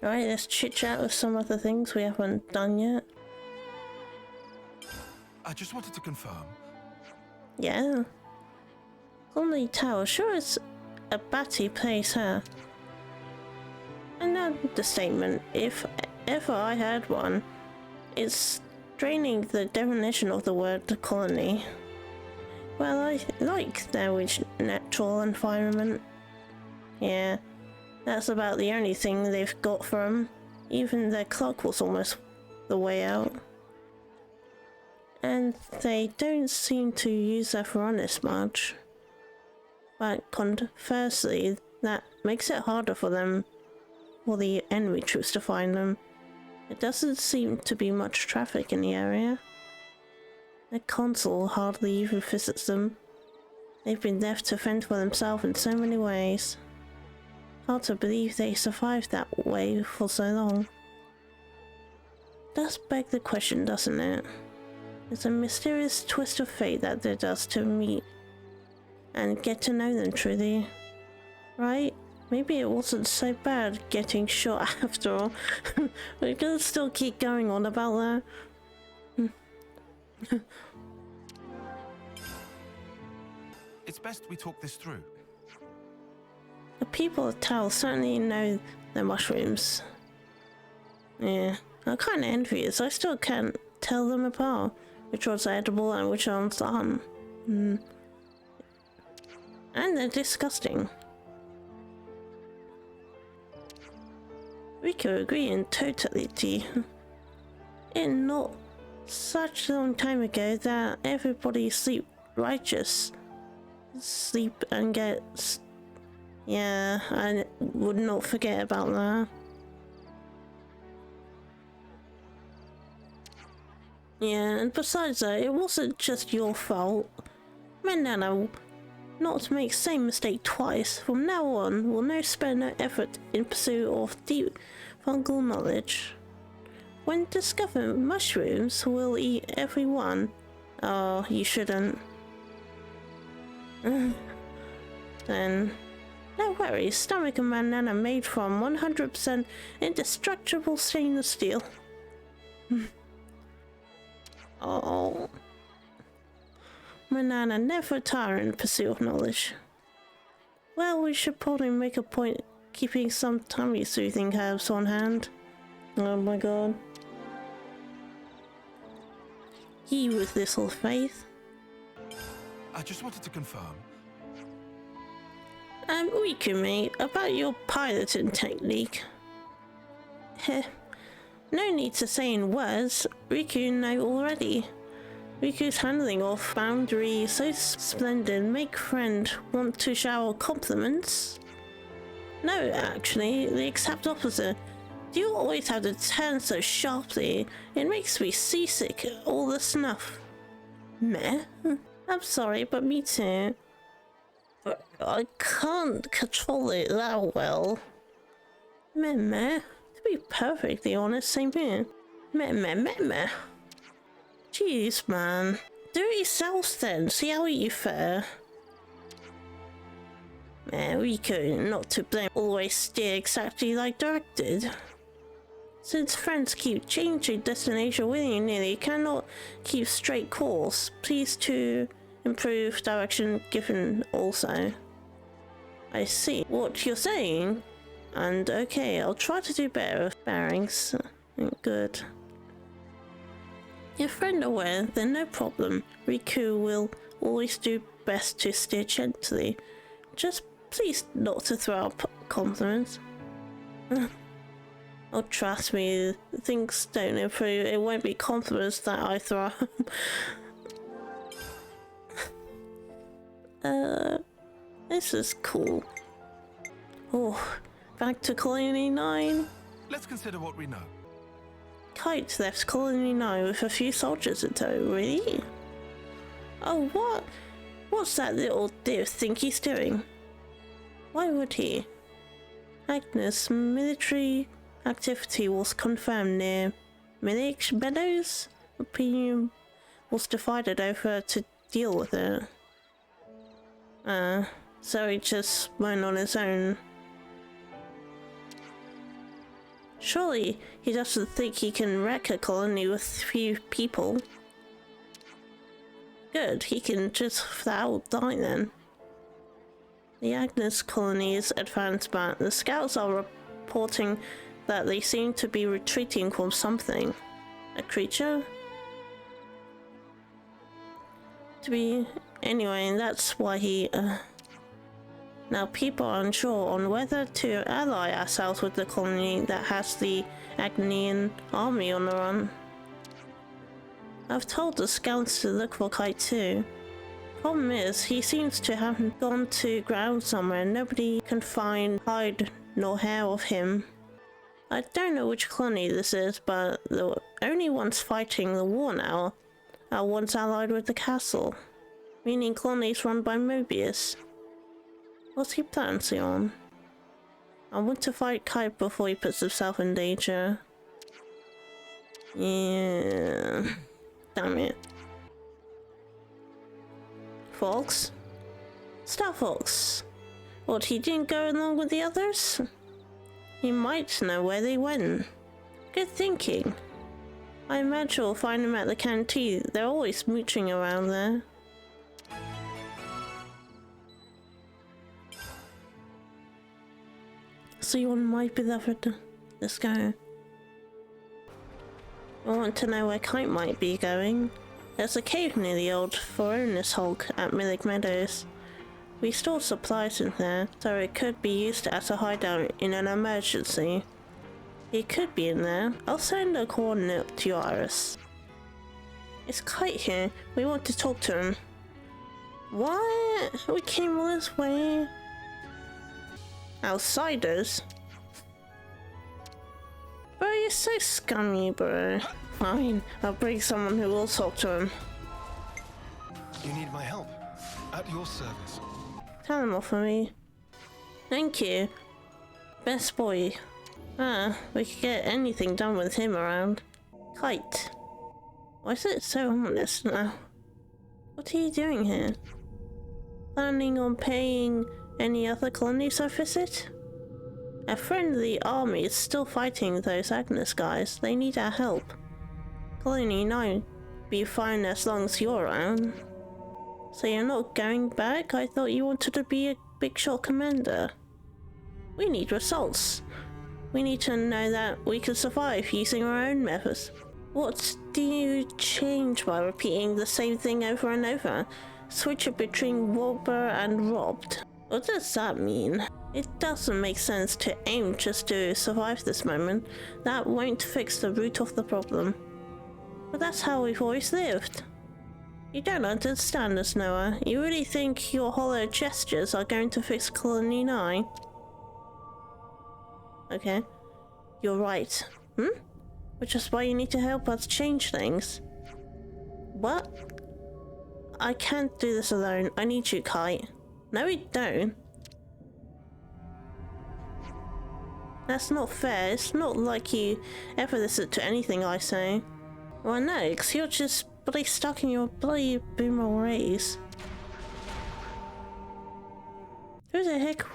Alright, let's chit chat with some other things we haven't done yet. I just wanted to confirm. Yeah. Lonely Tower, sure it's a batty place, huh? And now the statement, if ever I had one, it's draining the definition of the word colony. Well, I like their natural environment. Yeah, that's about the only thing they've got for 'em. Even their clock was almost the way out. And they don't seem to use their Veronis much. But conversely, that makes it harder for them, for the enemy troops to find them. It doesn't seem to be much traffic in the area. The consul hardly even visits them. They've been left to fend for themselves in so many ways. Hard to believe they survived that way for so long. Does beg the question, doesn't it? It's a mysterious twist of fate that led us to meet and get to know them truly. Right? Maybe it wasn't so bad getting shot after all. We're gonna still keep going on about that. It's best we talk this through. The people of Tal certainly know their mushrooms. Yeah, I'm kinda envious. I still can't tell them apart. Which ones are edible and which ones aren't. And they're disgusting. We could agree in totality. It's not such a long time ago that everybody sleep righteous. Sleep and get... Yeah, I would not forget about that. Yeah, and besides that, it wasn't just your fault. Manana, not to make the same mistake twice. From now on, we'll no spare no effort in pursuit of deep fungal knowledge. When discovering mushrooms, we'll eat every one. Oh, you shouldn't. Then, no worries. Stomach and Manana made from 100% indestructible stainless steel. Oh. Manana never tire in pursuit of knowledge. Well, we should probably make a point keeping some tummy soothing herbs on hand. Oh my god. Ye with little faith. I just wanted to confirm. Rikumi, about your piloting technique. Heh. No need to say in words, Riku know already. Riku's handling of boundary so splendid make friend want to shower compliments? No, actually, the exact opposite. You always have to turn so sharply, it makes me seasick, all the snuff. Meh? I'm sorry, but me too. But I can't control it that well. Meh. To be perfectly honest, same here. Meh. Jeez, man. Do it yourselves then, see how you fare. Riku, not to blame, always steer exactly like directed. Since friends keep changing destination willy-nilly, cannot keep straight course. Please to improve direction given also. I see what you're saying. And okay, I'll try to do better with bearings. Good. Your friend aware, then no problem. Riku will always do best to steer gently. Just please not to throw up compliments. Oh, trust me, things don't improve. It won't be compliments that I throw up. This is cool. Oh. Back to Colony 9. Let's consider what we know. Kite left Colony 9 with a few soldiers in tow, really? Oh, what? What's that little dear think he's doing? Why would he? Agnes, military activity was confirmed near Milik Meadows. Opinion was divided over to deal with it. So he just went on his own. Surely he doesn't think he can wreck a colony with few people. Good, he can just flat out die then. The Agnes colony is advanced, but the scouts are reporting that they seem to be retreating from something. A creature? Anyway, that's why he, Now people are unsure on whether to ally ourselves with the colony that has the Agnian army on the run. I've told the scouts to look for Kite too. Problem is, he seems to have gone to ground somewhere and nobody can find hide nor hair of him. I don't know which colony this is, but the only ones fighting the war now are ones allied with the castle, meaning colonies run by Mobius. What's he planning on? I want to fight Kite before he puts himself in danger. Yeah. Damn it. Fox? Star Fox. What, he didn't go along with the others? He might know where they went. Good thinking. I imagine we'll find them at the canteen. They're always mooching around there. See you on my beloved. Let's go. I want to know where Kite might be going. There's a cave near the old Foronus Hulk at Millig Meadows. We store supplies in there, so it could be used as a hideout in an emergency. He could be in there. I'll send a coordinate to your Iris. Is Kite here? We want to talk to him. What? We came all this way? Outsiders? Bro, you're so scummy, bro. Fine, I'll bring someone who will talk to him. You need my help. At your service. Tell him off for me. Thank you. Best boy. We could get anything done with him around. Kite. Why is it so ominous now? What are you doing here? Planning on paying any other colonies a visit? A friendly army is still fighting those Agnes guys. They need our help. Colony 9 be fine as long as you're around. So you're not going back? I thought you wanted to be a big shot commander. We need results. We need to know that we can survive using our own methods. What do you change by repeating the same thing over and over? Switch it between robber and robbed. What does that mean? It doesn't make sense to aim just to survive this moment. That won't fix the root of the problem. But that's how we've always lived. You don't understand us, Noah. You really think your hollow gestures are going to fix Colony 9? Okay. You're right. Which is why you need to help us change things. What? I can't do this alone. I need you, Kite. No, we don't. That's not fair. It's not like you ever listen to anything I say. Well, no, because you're just bloody stuck in your bloody boomer ways. Who the heck?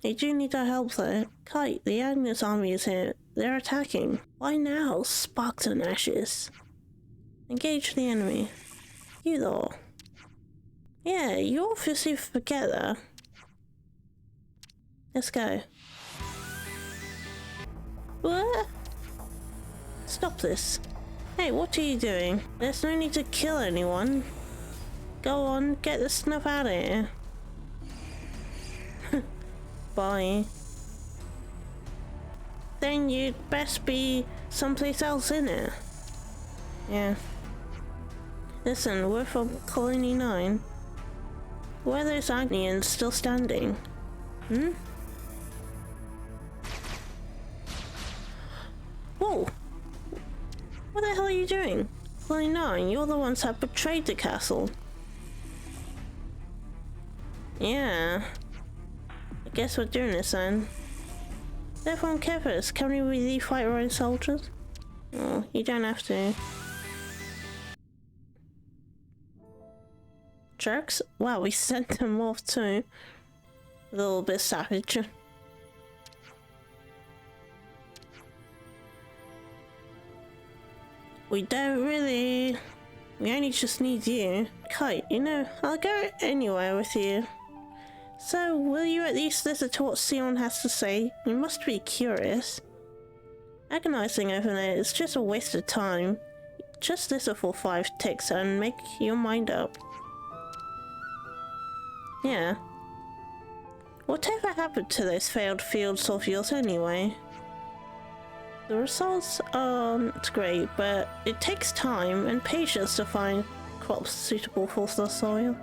They do need our help though. Kite, the Agnes army is here. They're attacking. Why now? Sparks and ashes. Engage the enemy. You though. Yeah, you obviously forget that. Let's go. What? Stop this. Hey, what are you doing? There's no need to kill anyone. Go on, get the snuff out of here. Bye. Then you'd best be someplace else in it. Yeah. Listen, we're from Colony 9. Why are those Agnians still standing? Whoa! What the hell are you doing? Colony 9, you're the ones that betrayed the castle. Yeah. I guess we're doing this then. They're from Kevers. Can we really fight our own soldiers? Oh, you don't have to. Jerks? Wow, we sent them off too. A little bit savage. We don't really... We only just need you. Kite, you know, I'll go anywhere with you. So, will you at least listen to what Sion has to say? You must be curious. Agonizing over it is just a waste of time. Just listen for 5 ticks and make your mind up. Yeah. Whatever happened to those failed fields of yours anyway? The results aren't great, but it takes time and patience to find crops suitable for the soil.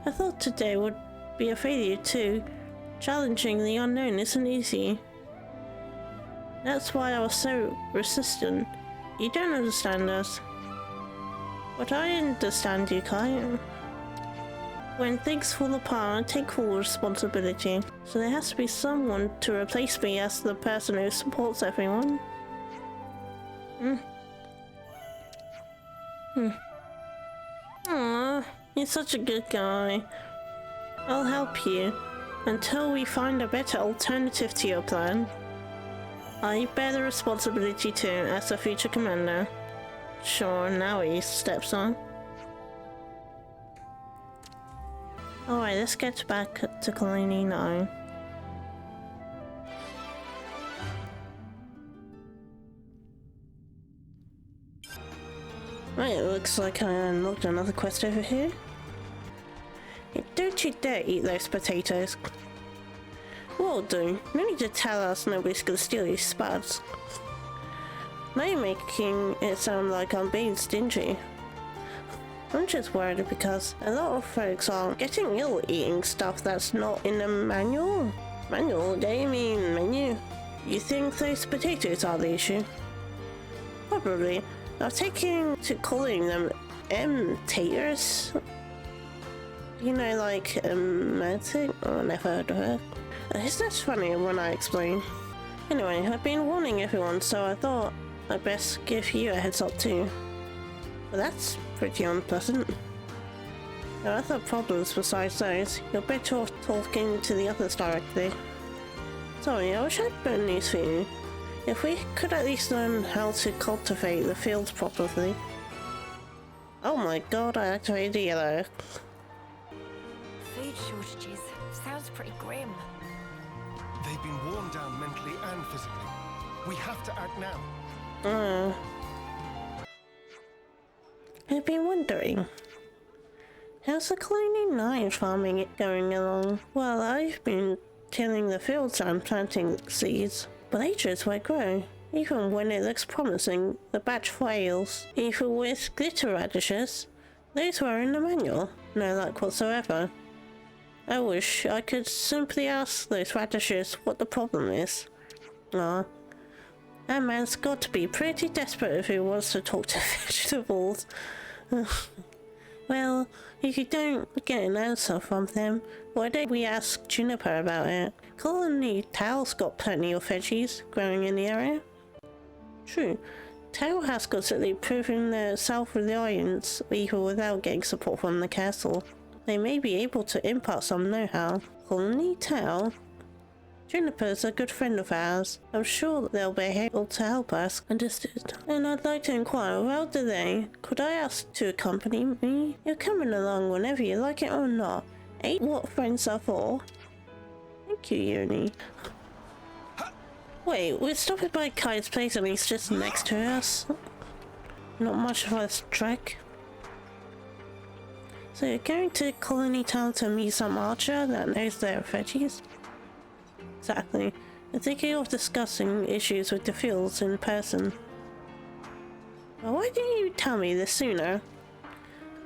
I thought today would be a failure too. Challenging the unknown isn't easy. That's why I was so resistant. You don't understand us. But I understand you, Kai. When things fall apart, I take full responsibility. So there has to be someone to replace me as the person who supports everyone. Aww, you're such a good guy. I'll help you until we find a better alternative to your plan. I bear the responsibility too as a future commander. Sure, now he steps on. Alright, let's get back to Colony 9. Right, it looks like I unlocked another quest over here. Hey, don't you dare eat those potatoes. Will do. No need to tell us nobody's gonna steal your spuds. Now you're making it sound like I'm being stingy. I'm just worried because a lot of folks are getting ill eating stuff that's not in the manual. Manual? Do you mean menu? You think those potatoes are the issue? Probably. I've taken to calling them taters. You know, like magic? Oh, never heard of it. It's not funny when I explain. Anyway, I've been warning everyone, so I thought I'd best give you a heads up too. But that's pretty unpleasant. There are other problems besides those. You're better off talking to the others directly. Sorry, I wish I had better news for you. If we could at least learn how to cultivate the fields properly. Oh my god, I activated the yellow. Food shortages. Sounds pretty grim. They've been worn down mentally and physically. We have to act now. I've been wondering, how's the Colony 9 farming going along? Well, I've been tilling the fields and planting seeds, but they just won't grow. Even when it looks promising, the batch fails. Even with glitter radishes, those were in the manual. No luck whatsoever. I wish I could simply ask those radishes what the problem is. Ah. That man's got to be pretty desperate if he wants to talk to vegetables. Well, if you don't get an answer from them, why don't we ask Juniper about it? Colony Tao's got plenty of veggies growing in the area. True, Tao has constantly proven their self-reliance even without getting support from the castle. They may be able to impart some know-how. Colony Tao? Juniper's a good friend of ours. I'm sure they'll be able to help us. Understood. And I'd like to inquire, without delay, could I ask to accompany me? You're coming along whenever you like it or not. Ain't what friends are for. Thank you, Uni. Wait, we're stopping by Kai's place and he's just next to us? Not much of a trek. So you're going to Colony Town to meet some archer that knows their veggies? Exactly. I'm thinking of discussing issues with the fields in person. Well, why didn't you tell me this sooner?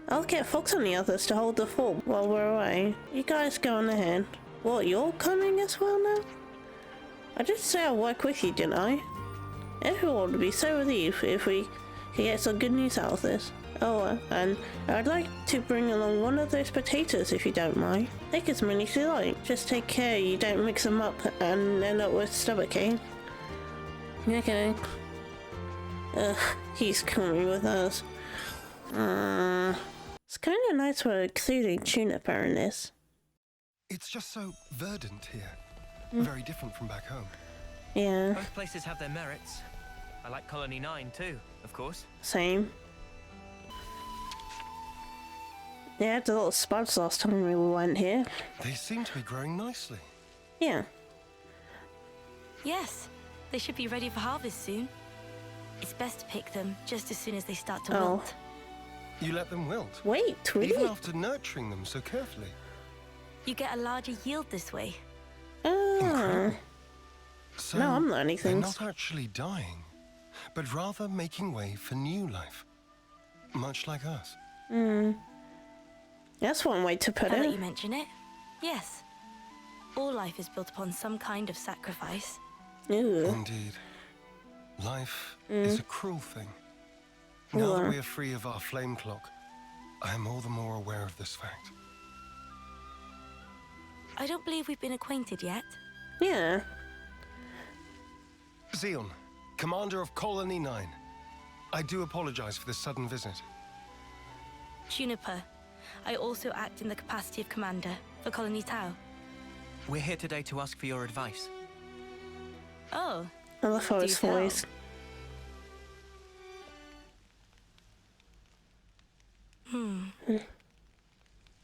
I'll get Fox and the others to hold the fort while we're away. You guys go on ahead. What, you're coming as well now? I did say I'd work with you, didn't I? Everyone would be so relieved if we could get some good news out of this. Oh, and I'd like to bring along one of those potatoes if you don't mind. Take as many as you like. Just take care you don't mix them up and end up with stomachache. Okay. He's coming with us. It's kind of nice we're including Juniper in this. It's just so verdant here. Very different from back home. Yeah, Both places have their merits. I like Colony 9 too, of course. same. Yeah, the little spuds last time we went here. They seem to be growing nicely. Yeah. Yes, they should be ready for harvest soon. It's best to pick them just as soon as they start to Oh. wilt. You let them wilt, Wait, even really? after nurturing them so carefully. You get a larger yield this way. Ah. Incredible. So No, I'm learning they're things. not actually dying, but rather making way for new life, much like us. That's one way to put Now that you it. mention it, yes. All life is built upon some kind of sacrifice. Ooh. Indeed. Life is a cruel thing. Now that Yeah. we are free of our flame clock, I am all the more aware of this fact. I don't believe we've been acquainted yet. Yeah. Xeon, commander of Colony 9. I do apologize for this sudden visit. Juniper, I also act in the capacity of commander for Colony Tau. We're here today to ask for your advice. Oh, I love how his Do tell. voice.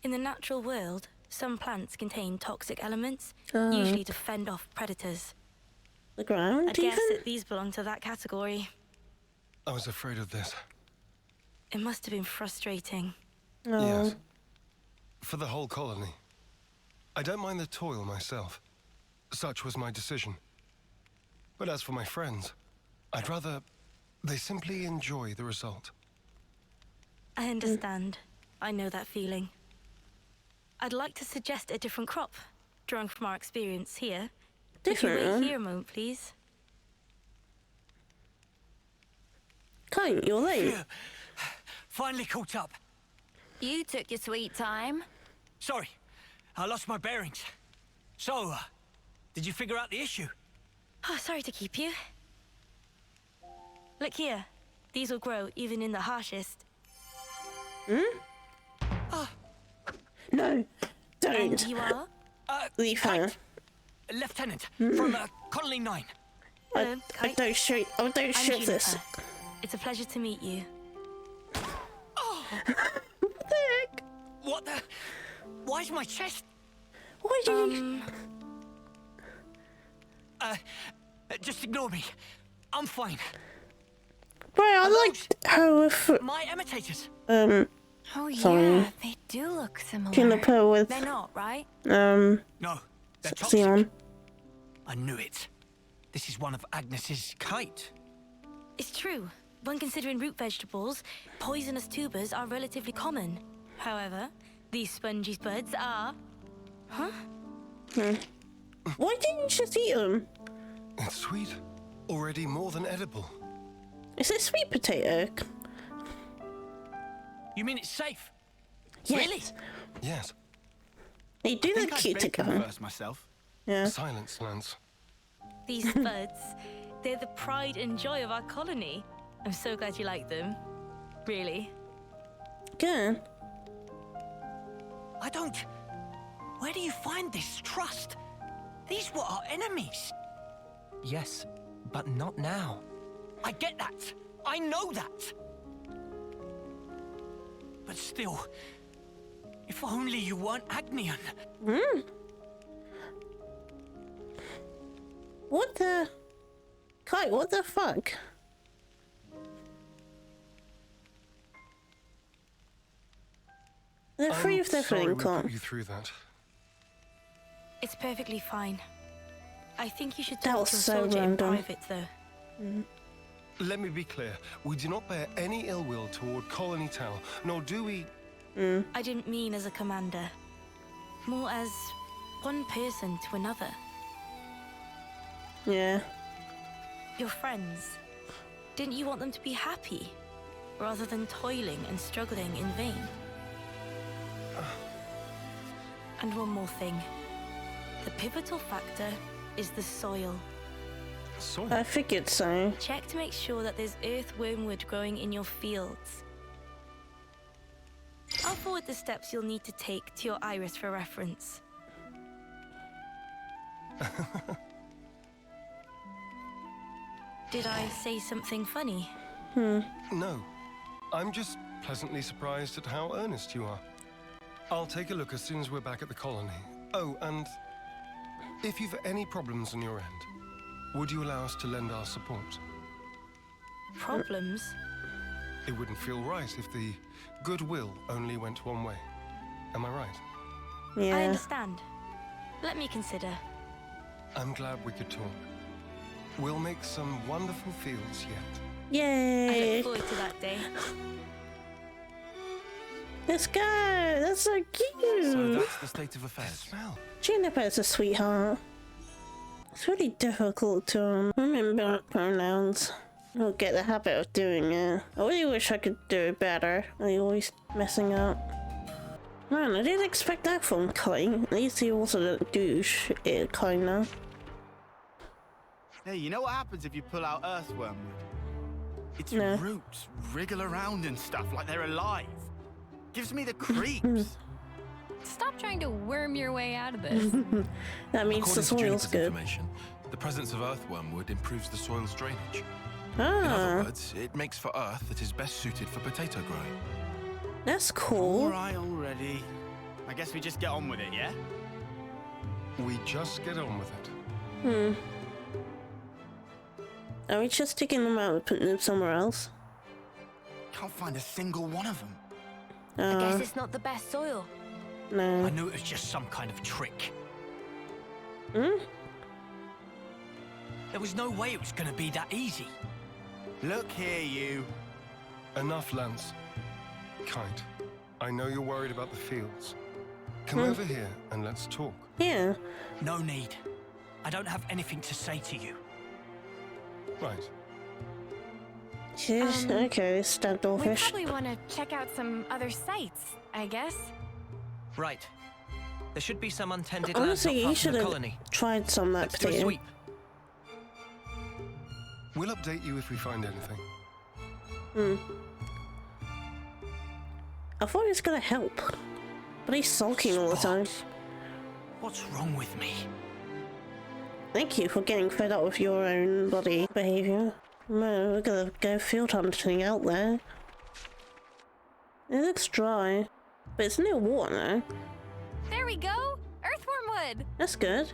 in the natural world, some plants contain toxic elements, Oh. usually to fend off predators. The ground, I'd guess even? that these belong to that category. I was afraid of this. It must have been frustrating. Oh. Yes. For the whole colony. I don't mind the toil myself. Such was my decision. But as for my friends, I'd rather they simply enjoy the result. I understand. I know that feeling. I'd like to suggest a different crop, drawing from our experience here. Would you wait Different? here a moment, please? Kate, you're late. Phew. Finally caught up. You took your sweet time. Sorry, I lost my bearings. So, did you figure out the issue? Oh, sorry to keep you. Look here. These will grow even in the harshest. No, And don't. you are? Leave her. Lieutenant, from Colony 9. I Kite. don't shoot. I don't I'm shoot this. Juniper. It's a pleasure to meet you. What the heck? What the? Why's my chest? Why did you? Just ignore me. I'm fine. Bro, I liked her with My imitators. Oh Sorry. yeah, they do look similar. Juniper with They're not, right? No, they're toxic. Xeon. I knew it. This is one of Agnes's Kite. It's true. When considering root vegetables, poisonous tubers are relatively common. However, these spongy buds are... Huh? Why didn't you just eat them? It's sweet. Already more than edible. Is it sweet potato? You mean it's safe? Yes. Really? Yes. They do look cute together. first myself. Yeah. Silence, Lance. These buds, they're the pride and joy of our colony. I'm so glad you like them. Really. Good. I don't... Where do you find this trust? These were our enemies. Yes, but not now. I get that. I know that. But still, if only you weren't Agnian. What the? Kite, what the fuck? They're free I'm of their sorry feeling we clock. put you through that. It's perfectly fine. I think you should That talk was to a so soldier in random. private, though. Let me be clear. We do not bear any ill will toward Colony Tau, nor do we... I didn't mean as a commander. More as one person to another. Yeah. Your friends. Didn't you want them to be happy, rather than toiling and struggling in vain? And one more thing. The pivotal factor is the soil. Soil. I figured so. Check to make sure that there's earthwormwood growing in your fields. I'll forward the steps you'll need to take to your iris for reference. Did I say something funny? No. I'm just pleasantly surprised at how earnest you are. I'll take a look as soon as we're back at the colony. Oh, and if you've any problems on your end, would you allow us to lend our support? Problems? It wouldn't feel right if the goodwill only went one way. Am I right? Yeah. I understand. Let me consider. I'm glad we could talk. We'll make some wonderful fields yet. I Yay. look forward to that day. Let's go. That's so cute. So that's the state of affairs. Smell. Juniper's a sweetheart. It's really difficult to remember pronouns. I'll get the habit of doing it. I really wish I could do it better. I'm always messing up. Man, I didn't expect that from Clay. At least he wasn't a douche, kinda. Hey, you know what happens if you pull out earthworm wood? Its No. roots wriggle around and stuff like they're alive. Gives me the creeps. Stop trying to worm your way out of this. That means According the to soil's Juniper's good. information, the presence of earthworm wood improves the soil's drainage. In Ah, other words, it makes for earth that is best suited for potato growing. that's All cool. right already. I guess we just get on with it, yeah? We just get on with it. Are we just taking them out and putting them somewhere else? Can't find a single one of them. Guess it's not the best soil. I No. knew it was just some kind of trick. Hmm? There was no way it was gonna be that easy. Look here, you. Enough, Lance. Kite, I know you're worried about the fields. Come over here and let's talk. Yeah. No need. I don't have anything to say to you. Right. She's okay, We standoffish. probably want to check out some other sites, I guess. Right. There should be some untended land not Honestly, you far should from the have colony. tried some of that Let's do a potato. sweep. We'll update you if we find anything. I thought he was gonna help, but he's sulking all the time. What's wrong with me? Thank you for getting fed up with your own bloody behaviour. Man, we're gonna go field hunting out there. It looks dry, but it's near water now. There we go! Earthworm wood! That's good.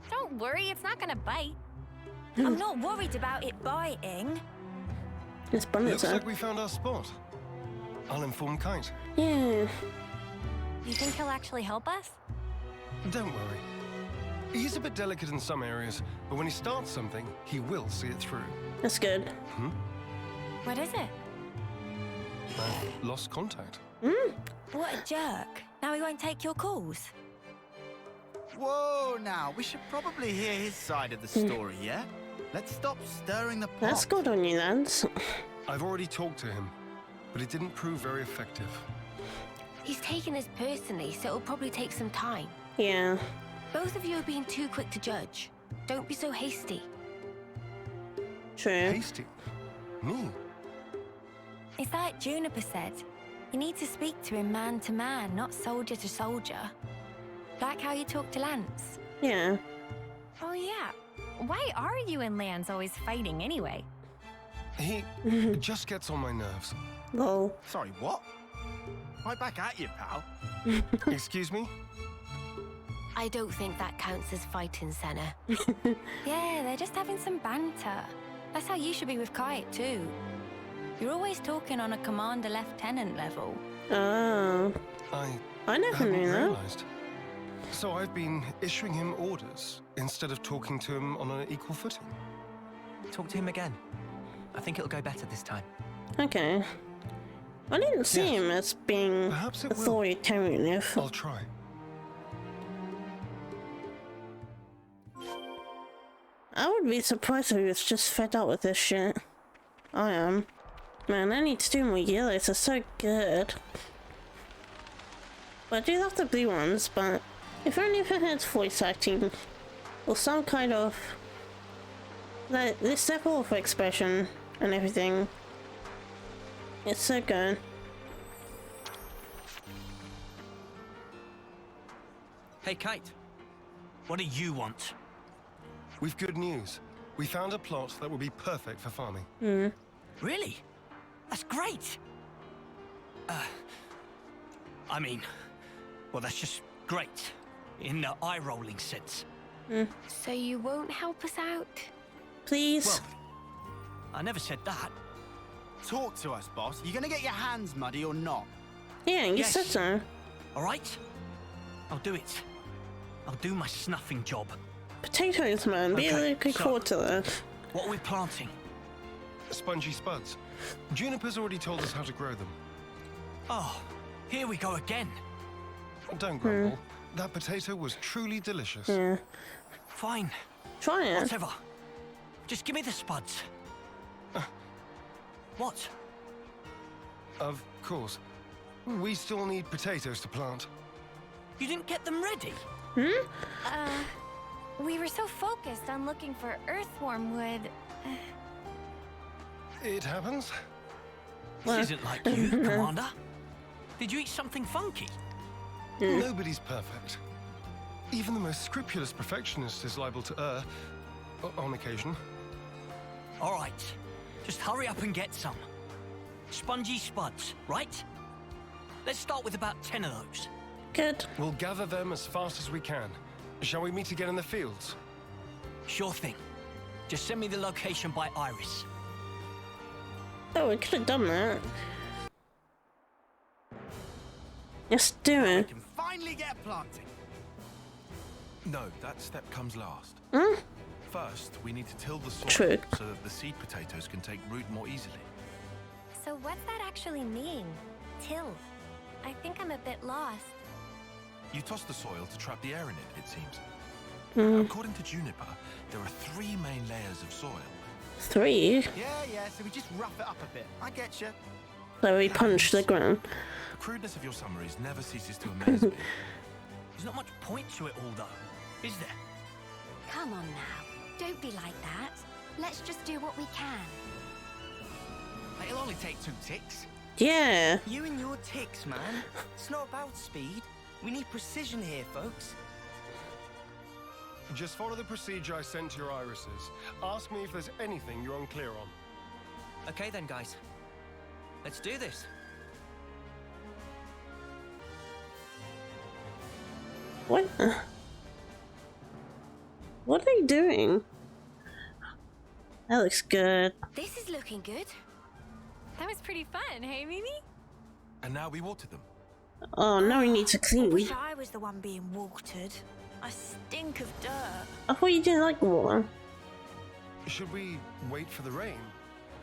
Don't worry, it's not gonna bite. I'm not worried about it biting. It's abundance Looks there. like we found our spot. I'll inform Kite. Yeah. You think he'll actually help us? Don't worry. He's a bit delicate in some areas, but when he starts something, he will see it through. That's good. What is it? I've lost contact. What a jerk. Now he won't take your calls. Whoa, now. We should probably hear his side of the story, yeah? Let's stop stirring the pot. That's good on you, Lance. I've already talked to him, but it didn't prove very effective. He's taken this personally, so it'll probably take some time. Yeah. Both of you are being too quick to judge. Don't be so hasty. True. Hasty. Me? It's like Juniper said. You need to speak to him man to man, not soldier to soldier. Like how you talk to Lance. Yeah. Oh yeah. Why are you and Lance always fighting anyway? He just gets on my nerves. Lol. Sorry, what? Right back at you, pal. Excuse me? I don't think that counts as fighting, Senna. Yeah, they're just having some banter. That's how you should be with Kite, too. You're always talking on a commander-lieutenant level. Oh. I never hadn't knew that. realized. So I've been issuing him orders instead of talking to him on an equal footing. Talk to him again. I think it'll go better this time. Okay. I didn't see Yes. him as being Perhaps it will. authoritative. I'll try. I would be surprised if he was just fed up with this shit. I am. Man, I need to do more yellows. They're so good. But I do love the blue ones, but if only if it had voice acting or some kind of like this level of expression and everything. It's so good. Hey, Kite. What do you want? We've good news. We found a plot that will be perfect for farming. Really? That's great. I mean, well, that's just great in the eye-rolling sense. So you won't help us out? Please. Well, I never said that. Talk to us, boss. You gonna get your hands muddy or not? Yeah, you Yes. said so. All right? I'll do it. I'll do my snuffing job. Potatoes, man. Be Okay, looking so- forward to that. What are we planting? Spongy spuds. Juniper's already told us how to grow them. Oh, here we go again. Don't grumble. That potato was truly delicious. Yeah. Fine, Try it. whatever. Just give me the spuds. What? Of course. We still need potatoes to plant. You didn't get them ready? We were so focused on looking for earthworm wood. It happens. This isn't like you, Commander. Did you eat something funky? Nobody's perfect. Even the most scrupulous perfectionist is liable to err. On occasion. All right, just hurry up and get some. Spongy spuds, right? Let's start with about 10 of those. Good. We'll gather them as fast as we can. Shall we meet again in the fields? Sure thing. Just send me the location by iris. Oh, we could have done that. Let's do We it. can finally get planting. No, that step comes last. First, we need to till the soil True. so that the seed potatoes can take root more easily. So what's that actually mean? Till? I think I'm a bit lost. You toss the soil to trap the air in it seems. According to Juniper, there are 3 main layers of soil. 3. Yeah, so we just rough it up a bit. I get you. So we punched the ground. The crudeness of your summaries never ceases to amaze me. There's not much point to it all, though, is there? Come on now. Don't be like that. Let's just do what we can. It'll only take 2 ticks. Yeah. You and your ticks, man. It's not about speed. We need precision here, folks. Just follow the procedure I sent to your irises. Ask me if there's anything you're unclear on. Okay then, guys. Let's do this. What? What are they doing? That looks good. This is looking good. That was pretty fun, hey, Mimi? And now we water them. Oh, now we need to I clean. wish I was the one being watered. I stink of dirt. I thought you didn't like water. Should we wait for the rain?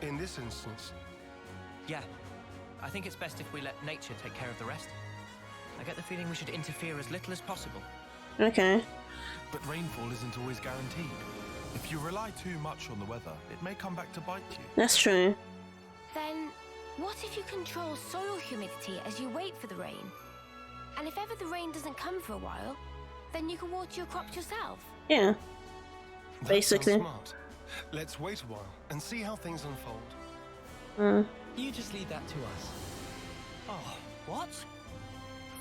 In this instance. Yeah. I think it's best if we let nature take care of the rest. I get the feeling we should interfere as little as possible. Okay. But rainfall isn't always guaranteed. If you rely too much on the weather, it may come back to bite you. That's true. Then, what if you control soil humidity as you wait for the rain? And if ever the rain doesn't come for a while, then you can water your crops yourself. Yeah. That Basically. sounds smart. Let's wait a while and see how things unfold. You just leave that to us. Oh, what?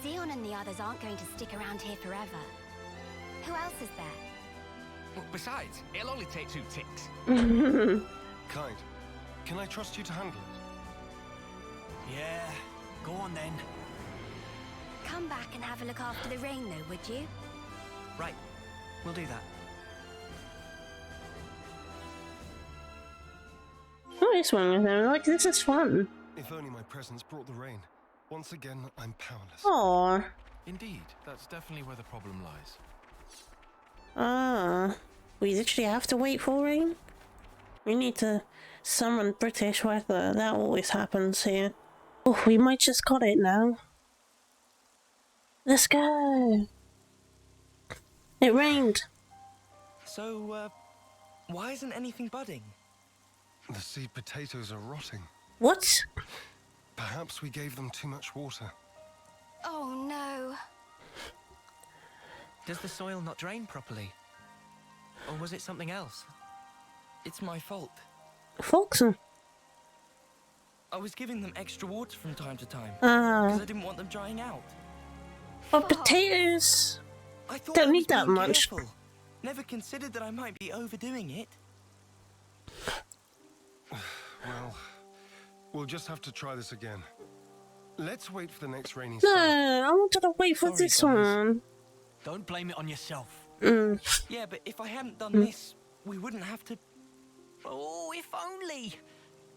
Zeon and the others aren't going to stick around here forever. Who else is there? Well, besides, it'll only take 2 ticks. Kind. Can I trust you to handle it? Yeah, go on then. Come back and have a look after the rain, though, would you? Right. We'll do that. Nice one with them. Like, this is fun. If only my presence brought the rain. Once again, I'm powerless. Aww. Indeed, that's definitely where the problem lies. Ah. We literally have to wait for rain? We need to summon British weather. That always happens here. Oh, we might just got it now. Let's go. It rained. So, why isn't anything budding? The seed potatoes are rotting. What? Perhaps we gave them too much water. Oh, no. Does the soil not drain properly? Or was it something else? It's my fault. Folkson. I was giving them extra water from time to time. Ah. Because I didn't want them drying out. Oh, potatoes. I thought Don't I need was that being much. careful. Never considered that I might be overdoing it. Well, we'll just have to try this again. Let's wait for the next rainy No, spell. I wanted to wait for Sorry, this guys. one. Don't blame it on yourself. Yeah, but if I hadn't done this, we wouldn't have to... Oh, if only.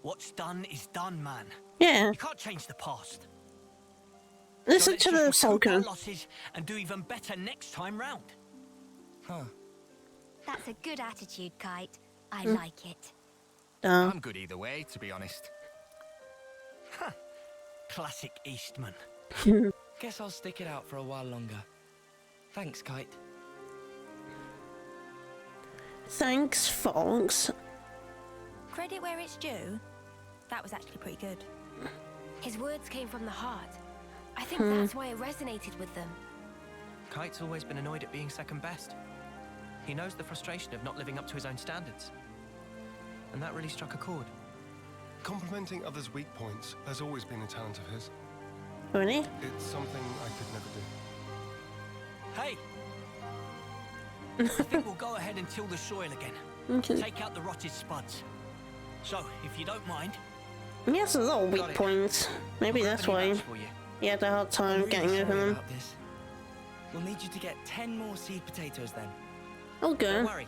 What's done is done, man. Yeah, You can't change the past. listen let's to the just recoup our Sulcan. losses and do even better next time round. Huh. That's a good attitude, Kite. I like it. I'm good either way, to be honest. Classic Eastman. Guess I'll stick it out for a while longer. Thanks, Kite. Thanks, Fox. Credit where it's due. That was actually pretty good. His words came from the heart. I think that's why it resonated with them. Kite's always been annoyed at being second best. He knows the frustration of not living up to his own standards. And that really struck a chord. Complimenting others' weak points has always been a talent of his. Really? It's something I could never do. Hey! I think we'll go ahead and till the soil again. Okay. Take out the rotted spuds. So, if you don't mind, He has a lot of Got weak it. points. Maybe I'll that's grab any why maps for you. he had a hard time I'm getting really over sorry them. about this. We'll need you to get 10 more seed potatoes then. Okay. Don't worry.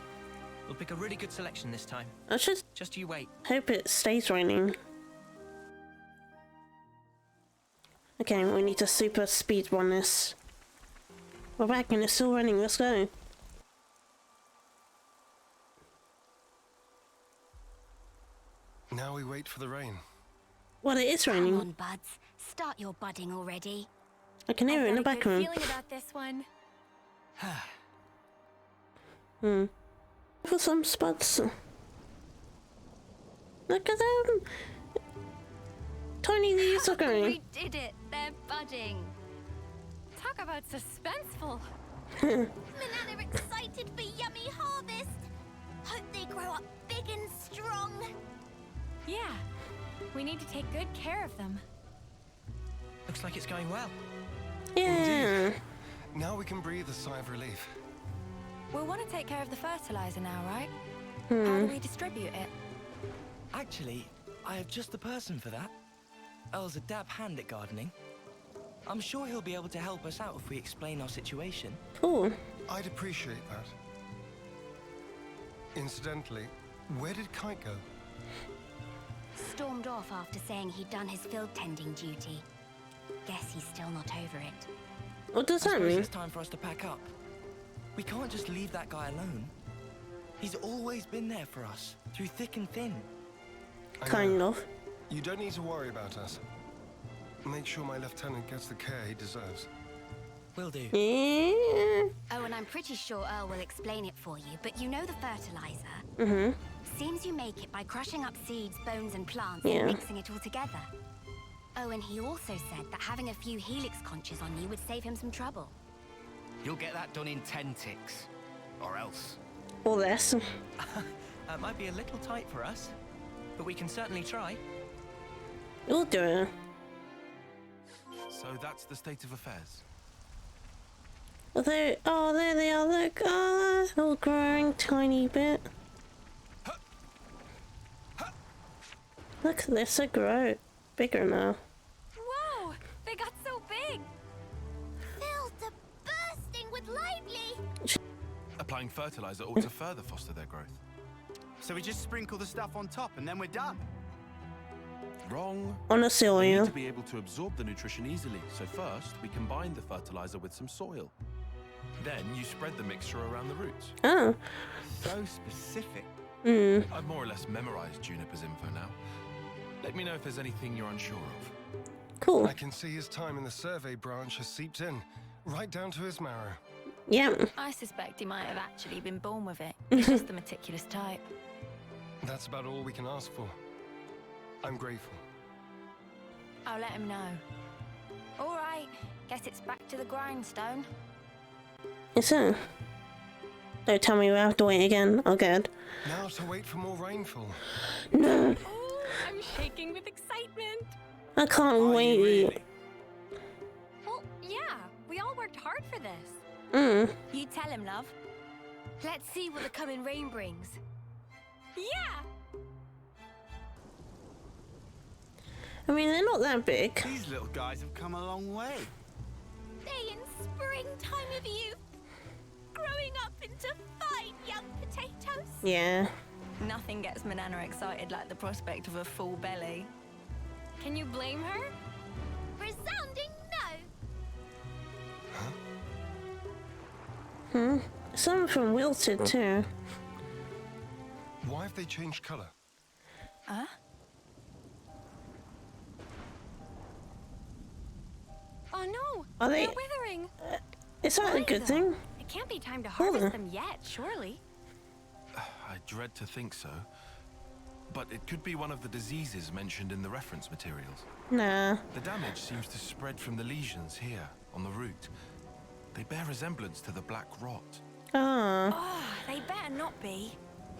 We'll pick a really good selection this time. I just Just you wait. hope it stays raining. Okay, we need to super speed run this. We're back and it's still raining. Let's go. Now we wait for the rain. Well, it is Come raining. on, buds. Start your budding already. I can hear it in the background. about this one. For some spuds. Look at them. Tiny leaves are growing. We did it. They're budding. Talk about suspenseful. Banana excited for yummy harvest. Hope they grow up big and strong. Yeah. We need to take good care of them. Looks like it's going well. Yeah. Now we can breathe a sigh of relief. We'll want to take care of the fertilizer now, right? How do we distribute it? Actually, I have just the person for that. Earl's a dab hand at gardening. I'm sure he'll be able to help us out if we explain our situation. Cool. I'd appreciate that. Incidentally, where did Kite go? Stormed off after saying he'd done his field tending duty. Guess he's still not over it. What does I that suppose mean? it's time for us to pack up. We can't just leave that guy alone. He's always been there for us, through thick and thin. I know. Kind of. You don't need to worry about us. Make sure my lieutenant gets the care he deserves. Will do. Yeah. Oh, and I'm pretty sure Earl will explain it for you, but you know the fertilizer? Seems you make it by crushing up seeds, bones, and plants Yeah. and mixing it all together. Oh, and he also said that having a few helix conches on you would save him some trouble. You'll get that done in 10 ticks. Or else. Or less. That might be a little tight for us, but we can certainly try. We'll do it. So that's the state of affairs. Oh, there they are. Look, they're all growing tiny bit. Look at this, they grow bigger now. Whoa! They got so big! Filled to bursting with lively! Applying fertilizer ought to further foster their growth. So we just sprinkle the stuff on top and then we're done. Wrong. On a They need soil. to be able to absorb the nutrition easily, so first we combine the fertilizer with some soil. Then you spread the mixture around the roots. Oh. So specific. I've more or less memorized Juniper's info now. Let me know if there's anything you're unsure of. Cool. I can see his time in the survey branch has seeped in, right down to his marrow. Yeah. I suspect he might have actually been born with it. He's just the meticulous type. That's about all we can ask for. I'm grateful. I'll let him know. All right. Guess it's back to the grindstone. Is it? Don't tell me we have to wait again. Oh, good. Now to wait for more rainfall. No. Oh, I'm shaking with excitement. I can't wait. Really? Well, yeah. We all worked hard for this. You tell him, love. Let's see what the coming rain brings. Yeah! I mean, they're not that big. These little guys have come a long way. Day in springtime of youth, growing up into fine young potatoes. Yeah. Nothing gets Manana excited like the prospect of a full belly. Can you blame her? Resounding no. Some from wilted too. Why have they changed color? Huh? Oh no! Are they? They're withering. Is that a good thing? It can't be time to harvest Oh. them yet, surely. I dread to think so. But it could be one of the diseases mentioned in the reference materials. Nah. The damage seems to spread from the lesions here, on the root. They bear resemblance to the black rot. Ah. Oh, they better not be.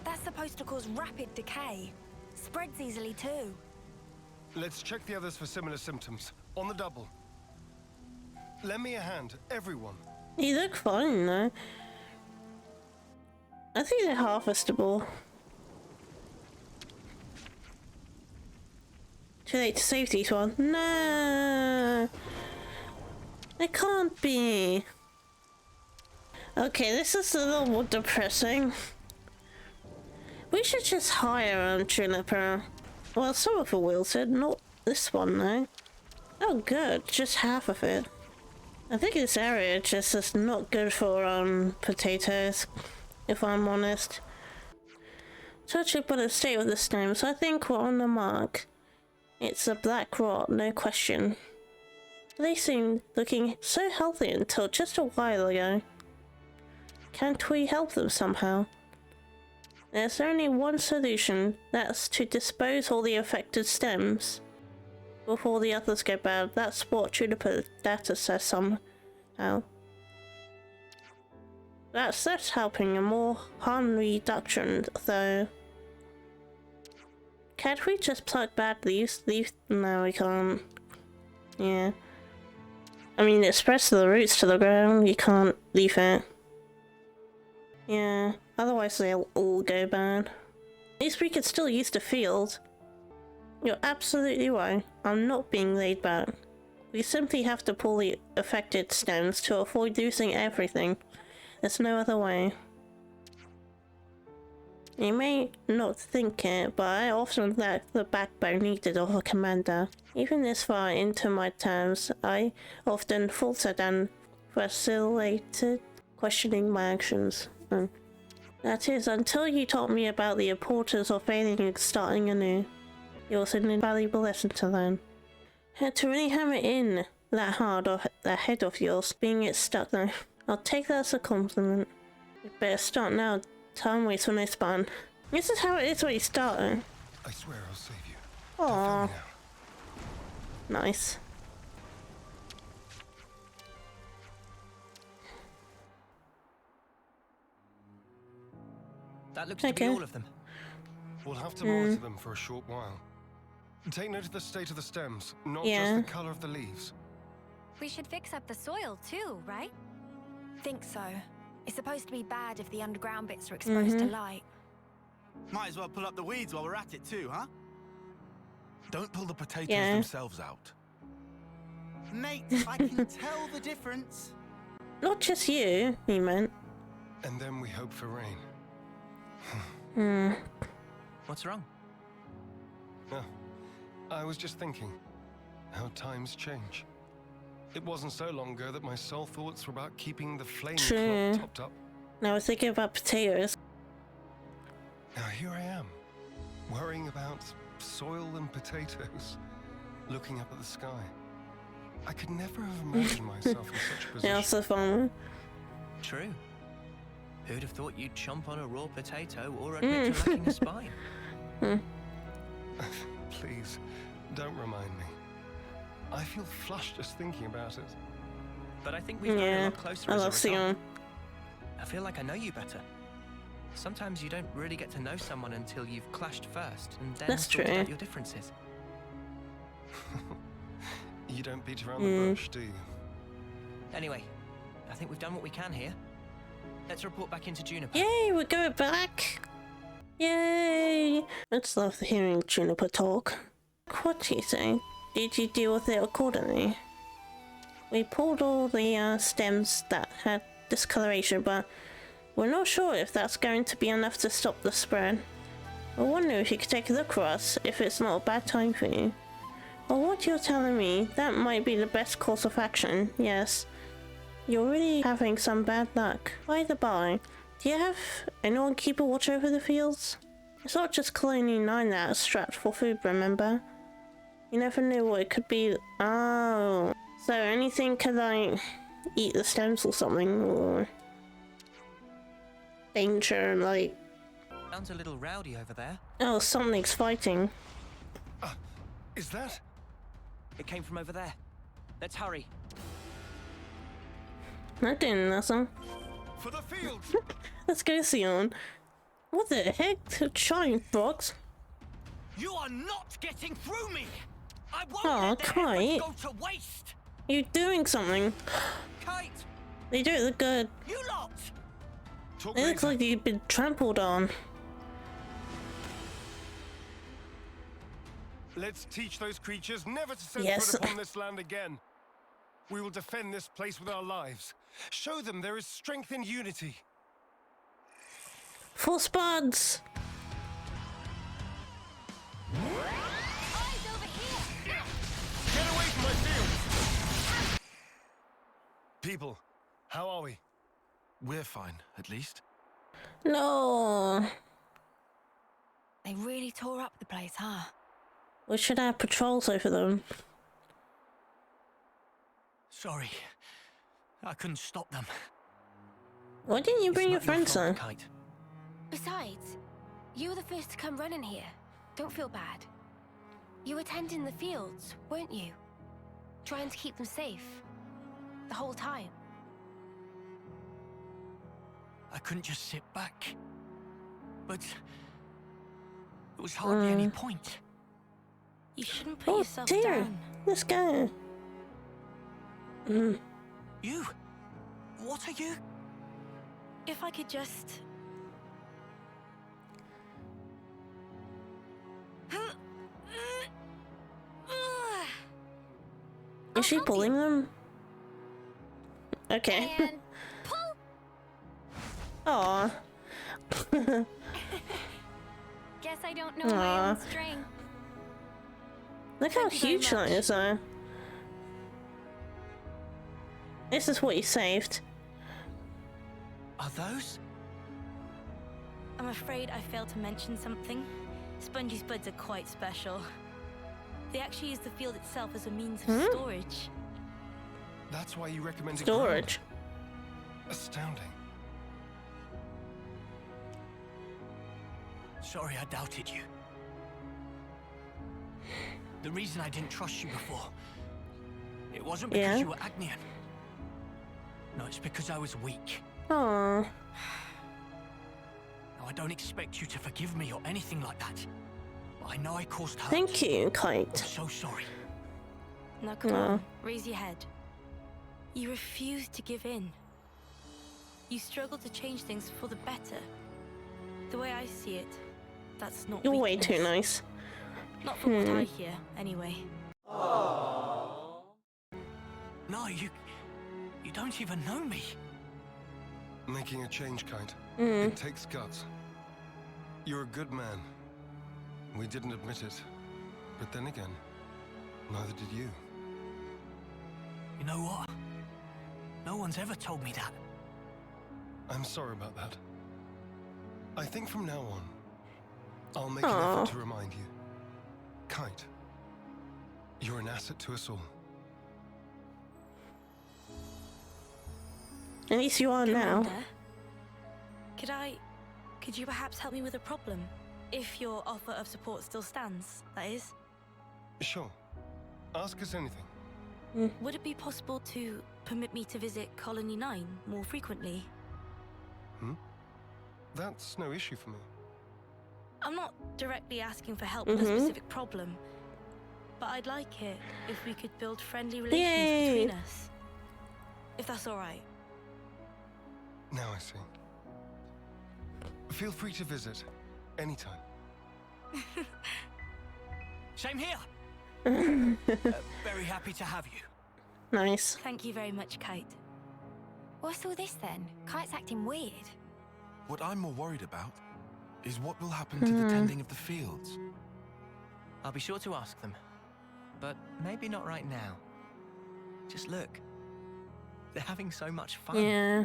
That's supposed to cause rapid decay. Spreads easily too. Let's check the others for similar symptoms. On the double. Lend me a hand, everyone. You look fine though. I think they're harvestable. Too late to save these ones. No, it can't be. Okay, this is a little more depressing. We should just hire Juniper. Well, some of the wilted, not this one though. Oh good, just half of it. I think this area just is not good for potatoes, if I'm honest. Touching but a state of the stems, I think we're on the mark. It's a black rot, no question. They seem looking so healthy until just a while ago. Can't we help them somehow? There's only one solution, that's to dispose all the affected stems before the others go bad. That's what Juniper data says somehow. That's helping a more harm reduction though. Can't we just pluck bad leaves? No, we can't. Yeah. I mean, it spreads the roots to the ground, you can't leave it. Yeah, otherwise they'll all go bad. At least we could still use the field. You're absolutely right. I'm not being laid back. We simply have to pull the affected stems to avoid losing everything. There's no other way. You may not think it, but I often lack the backbone needed of a commander. Even this far into my terms, I often faltered and vacillated, questioning my actions. That is, until you taught me about the importance of failing and starting anew. It was an invaluable lesson to learn. Had to really hammer in that hard off that head of yours, being it stuck though. I'll take that as a compliment. We better start now. Time waits when I spawn. This is how it is when you start. I swear I'll save you. Aww. Don't fail me now. Nice. That looks to Okay. be all of them. We'll have to monitor them for a short while. Take note of the state of the stems, not Yeah. just the color of the leaves. We should fix up the soil too, right? Think so. It's supposed to be bad if the underground bits are exposed to light. Might as well pull up the weeds while we're at it too, huh? Don't pull the potatoes Yeah. themselves out. Mate, I can tell the difference. Not just you, he meant. And then we hope for rain. What's wrong? No, I was just thinking how times change. It wasn't so long ago that my sole thoughts were about keeping the flame True. clock topped up. Now I was thinking about potatoes. Now here I am, worrying about soil and potatoes, looking up at the sky. I could never have imagined myself in such a Now position. it's the farmer. True. Who'd have thought you'd chomp on a raw potato or admit to lacking a spine? Please, don't remind me. I feel flushed just thinking about it. But I think we've grown a Yeah, lot closer I as a love result. Sion. I feel like I know you better. Sometimes you don't really get to know someone until you've clashed first and then That's sorted true. out your differences. You don't beat around the bush, do you? Anyway, I think we've done what we can here. Let's report back into Juniper. Yay, we're going back! Yay! I just love hearing Juniper talk. What do you say? Did you deal with it accordingly? We pulled all the stems that had discoloration, but we're not sure if that's going to be enough to stop the spread. I wonder if you could take a look for us, if it's not a bad time for you. Well, what you're telling me, that might be the best course of action, yes. You're really having some bad luck. By the by, do you have anyone keep a watch over the fields? It's not just Colony 9 that is strapped for food, remember? You never knew what it could be. Oh. So anything could, like, eat the stems or something, or... danger, like... Sounds a little rowdy over there. Oh, something's fighting. Is that? It came from over there. Let's hurry. That didn't nothing. For the fields! Let's go, Sion. What the heck? Giant frogs? You are not getting through me! I won't Aw, let their Kite. efforts go to waste! You're doing something. Kite! They don't look good. You lot! Talk It looks later. like you've been trampled on. Let's teach those creatures never to set Yes. foot upon this land again. We will defend this place with our lives. Show them there is strength in unity. Full spuds! Eyes over here! Get away from my fields! People, how are we? We're fine, at least. No! They really tore up the place, huh? We should have patrols over them. Sorry. I couldn't stop them. Why didn't you bring your It's not friends fault, then? Kite. Besides, you were the first to come running here. Don't feel bad. You were tending the fields, weren't you? Trying to keep them safe. The whole time. I couldn't just sit back. But... there was hardly any point. You shouldn't put Oh yourself dear! down. Let's go. You? What are you? If I could just... Is she pulling them? Okay. And pull! Aw. Guess I don't know my Aw. own string. Look how Thank you very huge that much. is though. This is what you saved. Are those? I'm afraid I failed to mention something. Spongy spuds are quite special. They actually use the field itself as a means of storage. That's why you recommended Storage. ground. Astounding. Sorry I doubted you. The reason I didn't trust you before, it wasn't because Yeah? you were Agnian. No, it's because I was weak. Aw. Now, I don't expect you to forgive me or anything like that. But I know I caused hurt. Thank you, I'm Kite. so sorry. Now come Aw. on, raise your head. You refuse to give in. You struggle to change things for the better. The way I see it, that's not You're way weakness. too nice. Not from what I hear, anyway. No, you don't even know me. Making a change, Kite. Mm. It takes guts. You're a good man. We didn't admit it. But then again, neither did you. You know what? No one's ever told me that. I'm sorry about that. I think from now on, I'll make an Aw. effort to remind you. Kite, you're an asset to us all. At least you are now. Commander, could you perhaps help me with a problem? If your offer of support still stands, that is. Sure. Ask us anything. Would it be possible to permit me to visit Colony 9 more frequently? That's no issue for me. I'm not directly asking for help with a specific problem, but I'd like it if we could build friendly relations Yay. between us. If that's all right. Now I see. Feel free to visit anytime. Same here. Very happy to have you. Nice. Thank you very much, Kite. What's all this then? Kite's acting weird. What I'm more worried about is what will happen to the tending of the fields. I'll be sure to ask them. But maybe not right now. Just look. They're having so much fun. Yeah.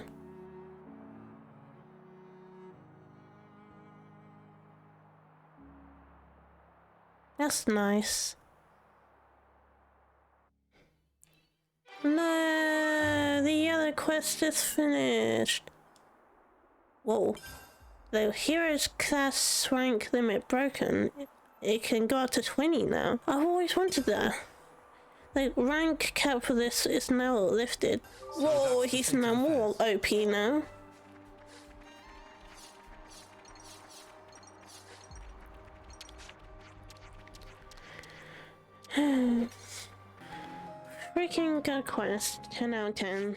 That's nice. No, the other quest is finished. Whoa. The hero's class rank limit broken. It can go up to 20 now. I've always wanted that. The rank cap for this is now lifted. Whoa, he's now more OP now. Freaking good quest. 10 out of 10.